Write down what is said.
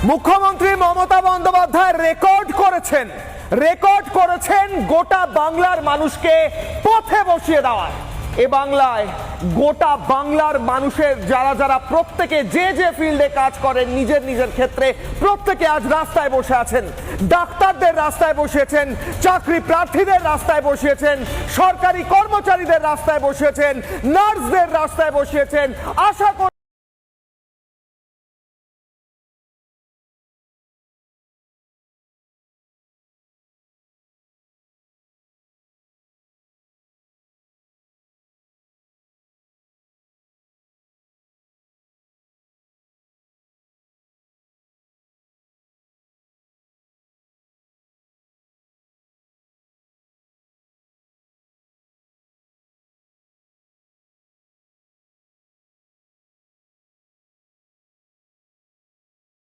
মুখ্যমন্ত্রী মমতা বন্দ্যোপাধ্যায় রেকর্ড করেছেন গোটা বাংলার মানুষকে পথে বসিয়ে দেওয়ার। এ বাংলায় গোটা বাংলার মানুষের যারা প্রত্যেকে যে ফিল্ডে কাজ করেন নিজের ক্ষেত্রে প্রত্যেকে আজ রাস্তায় বসে আছেন। ডাক্তারদের রাস্তায় বসিয়েছেন, চাকরি প্রার্থীদের রাস্তায় বসিয়েছেন, সরকারি কর্মচারীদের রাস্তায় বসিয়েছেন, নার্সদের রাস্তায় বসিয়েছেন। আশা